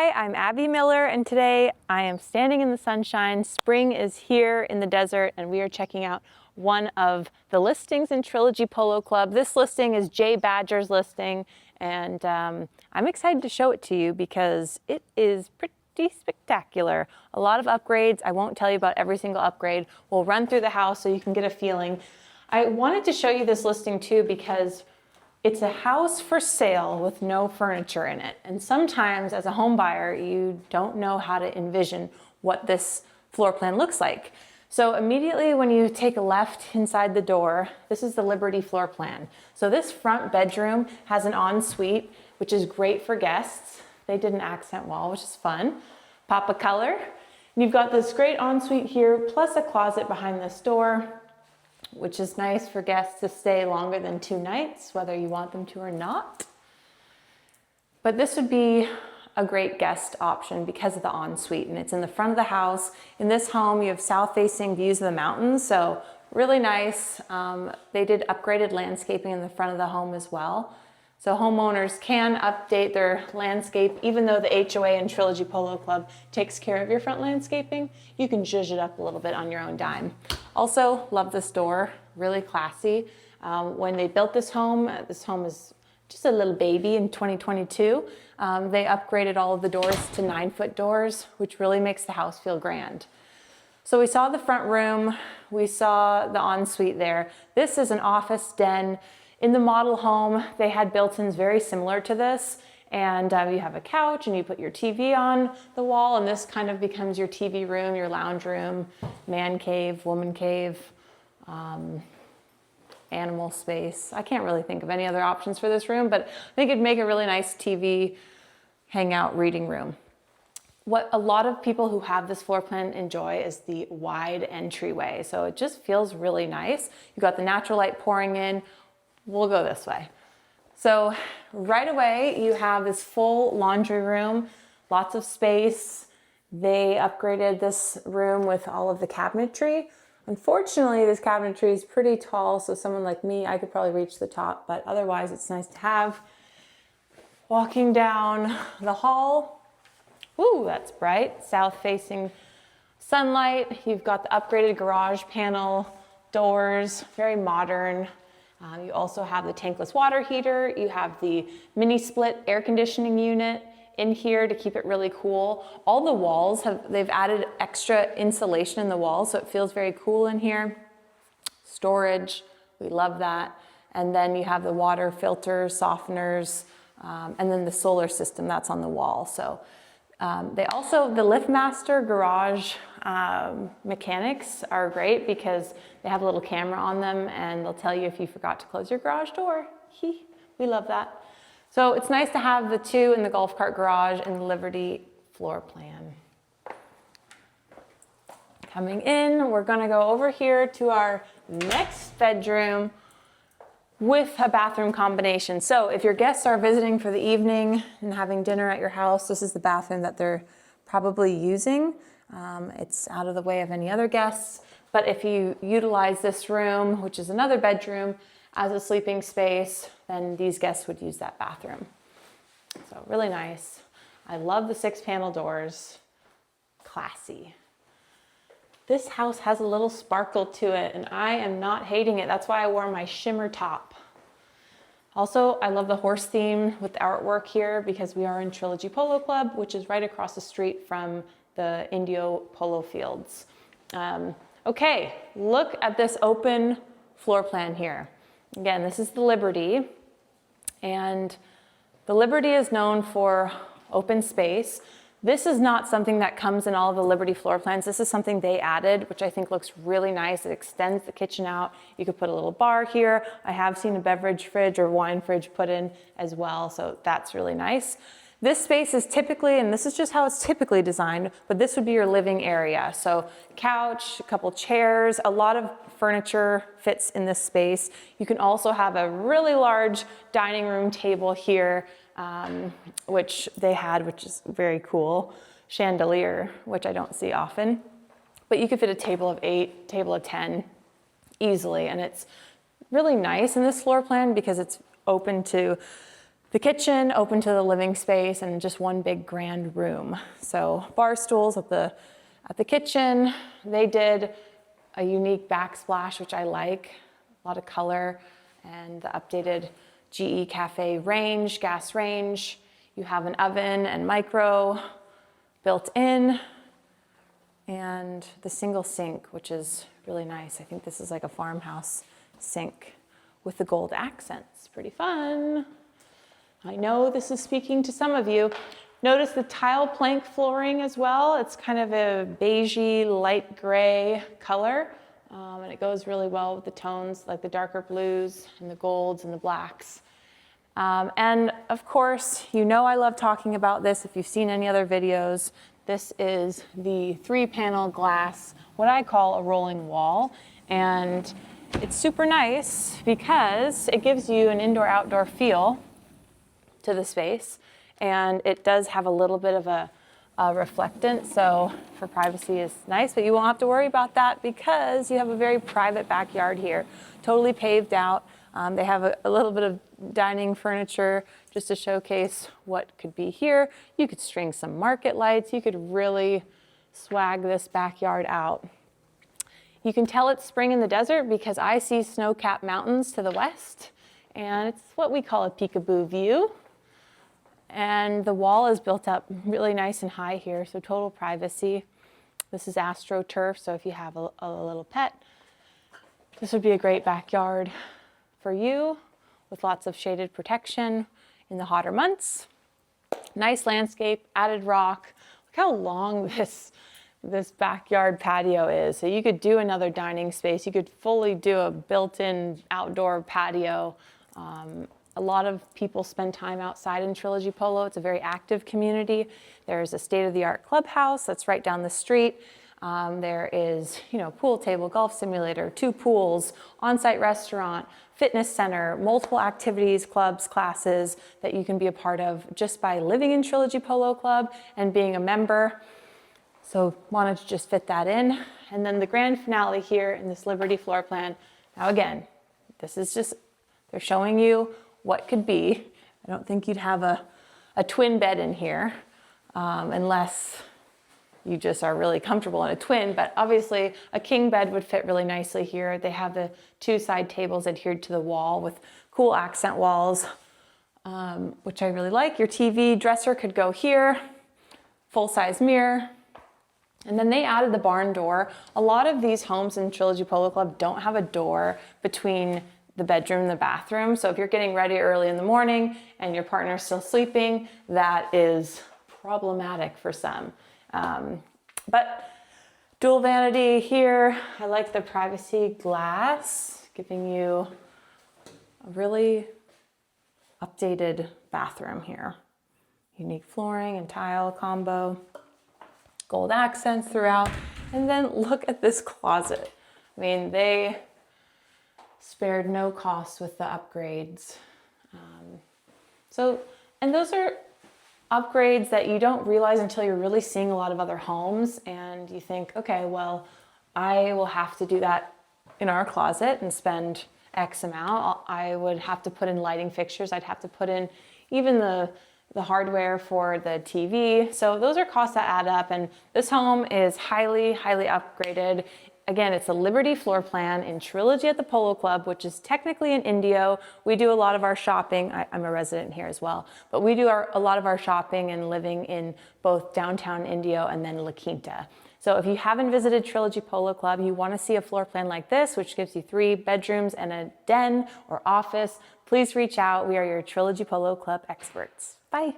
Hi, I'm Abby Miller, and today I am standing in the sunshine. Spring is here in the desert, and we are checking out one of the listings in Trilogy Polo Club. This listing is Jay Badger's listing, and I'm excited to show it to you because it is pretty spectacular. A lot of upgrades. I won't tell you about every single upgrade. We'll run through the house so you can get a feeling. I wanted to show you this listing too because it's a house for sale with no furniture in it. And sometimes as a home buyer, you don't know how to envision what this floor plan looks like. So immediately when you take a left inside the door, this is the Liberty floor plan. So this front bedroom has an ensuite, which is great for guests. They did an accent wall, which is fun. Pop a color. And you've got this great ensuite here, plus a closet behind this door, which is nice for guests to stay longer than 2 nights, whether you want them to or not. But this would be a great guest option because of the ensuite, and it's in the front of the house. In this home, you have south-facing views of the mountains, so really nice. They did upgraded landscaping in the front of the home as well. So homeowners can update their landscape, even though the HOA and Trilogy Polo Club takes care of your front landscaping. You can zhuzh it up a little bit on your own dime. Also, love this door, really classy. When they built this home is just a little baby in 2022. They upgraded all of the doors to 9-foot doors, which really makes the house feel grand. So we saw the front room, we saw the ensuite there. This is an office den. In the model home, they had built-ins very similar to this, and you have a couch and you put your TV on the wall, and this kind of becomes your TV room, your lounge room, man cave, woman cave, animal space. I can't really think of any other options for this room, but I think it'd make a really nice TV hangout reading room. What a lot of people who have this floor plan enjoy is the wide entryway. So it just feels really nice. You've got the natural light pouring in. We'll go this way. So right away, you have this full laundry room, lots of space. They upgraded this room with all of the cabinetry. Unfortunately, this cabinetry is pretty tall, so someone like me, I could probably reach the top, but otherwise it's nice to have. Walking down the hall, ooh, that's bright, south-facing sunlight. You've got the upgraded garage panel, doors, very modern. You also have the tankless water heater. You have the mini split air conditioning unit in here to keep it really cool. All the walls they've added extra insulation in the walls, so it feels very cool in here. Storage, we love that. And then you have the water filters, softeners, and then the solar system that's on the wall. So the LiftMaster garage mechanics are great because they have a little camera on them and they'll tell you if you forgot to close your garage door. We love that. So it's nice to have the 2 in the golf cart garage and the Liberty floor plan. Coming in, we're gonna go over here to our next bedroom with a bathroom combination. So if your guests are visiting for the evening and having dinner at your house, this is the bathroom that they're probably using. It's out of the way of any other guests. But if you utilize this room, which is another bedroom, as a sleeping space, then these guests would use that bathroom. So really nice. I love the 6-panel doors. Classy. This house has a little sparkle to it, and I am not hating it. That's why I wore my shimmer top. Also, I love the horse theme with the artwork here because we are in Trilogy Polo Club, which is right across the street from the Indio polo fields. Okay, look at this open floor plan here. Again, this is the Liberty, and the Liberty is known for open space. This is not something that comes in all of the Liberty floor plans. This is something they added, which I think looks really nice. It extends the kitchen out. You could put a little bar here. I have seen a beverage fridge or wine fridge put in as well, so that's really nice. This space is typically, and this is just how it's typically designed, but this would be your living area. So couch, a couple chairs, a lot of furniture fits in this space. You can also have a really large dining room table here, which they had, which is very cool. Chandelier, which I don't see often. But you could fit a table of 8, table of 10 easily. And it's really nice in this floor plan because it's open to The kitchen open to the living space and just one big grand room. So bar stools at the kitchen. They did a unique backsplash, which I like, a lot of color, and the updated GE Cafe range, gas range. You have an oven and micro built in, and the single sink, which is really nice. I think this is like a farmhouse sink with the gold accents. Pretty fun. I know this is speaking to some of you. Notice the tile plank flooring as well. It's kind of a beigey, light gray color, and it goes really well with the tones, like the darker blues and the golds and the blacks. And of course, you know I love talking about this if you've seen any other videos. This is the 3-panel glass, what I call a rolling wall. And it's super nice because it gives you an indoor-outdoor feel to the space. And it does have a little bit of a reflectance, so for privacy is nice, but you won't have to worry about that because you have a very private backyard here, totally paved out. They have a little bit of dining furniture just to showcase what could be here. You could string some market lights. You could really swag this backyard out. You can tell it's spring in the desert because I see snow-capped mountains to the west, and it's what we call a peekaboo view. And the wall is built up really nice and high here, so total privacy. This is AstroTurf, so if you have a little pet, this would be a great backyard for you with lots of shaded protection in the hotter months. Nice landscape, added rock. Look how long this backyard patio is. So you could do another dining space. You could fully do a built-in outdoor patio. A lot of people spend time outside in Trilogy Polo. It's a very active community. There's a state-of-the-art clubhouse that's right down the street. There is, pool table, golf simulator, 2 pools, on-site restaurant, fitness center, multiple activities, clubs, classes that you can be a part of just by living in Trilogy Polo Club and being a member. So wanted to just fit that in. And then the grand finale here in this Liberty floor plan. Now again, this is just, they're showing you what could be. I don't think you'd have a twin bed in here unless you just are really comfortable in a twin, but obviously a king bed would fit really nicely here. They have the 2 side tables adhered to the wall with cool accent walls, which I really like. Your TV dresser could go here, full-size mirror. And then they added the barn door. A lot of these homes in Trilogy Polo Club don't have a door between the bedroom and the bathroom. So if you're getting ready early in the morning and your partner's still sleeping, that is problematic for some. But dual vanity here. I like the privacy glass, giving you a really updated bathroom here. Unique flooring and tile combo, gold accents throughout. And then look at this closet. I mean, they spared no cost with the upgrades. And those are upgrades that you don't realize until you're really seeing a lot of other homes and you think, okay, well, I will have to do that in our closet and spend X amount. I would have to put in lighting fixtures. I'd have to put in even the hardware for the TV. So those are costs that add up, and this home is highly, highly upgraded. Again, it's a Liberty floor plan in Trilogy at the Polo Club, which is technically in Indio. We do a lot of our shopping. I'm a resident here as well, but we do a lot of our shopping and living in both downtown Indio and then La Quinta. So if you haven't visited Trilogy Polo Club, you want to see a floor plan like this, which gives you 3 bedrooms and a den or office, please reach out. We are your Trilogy Polo Club experts. Bye.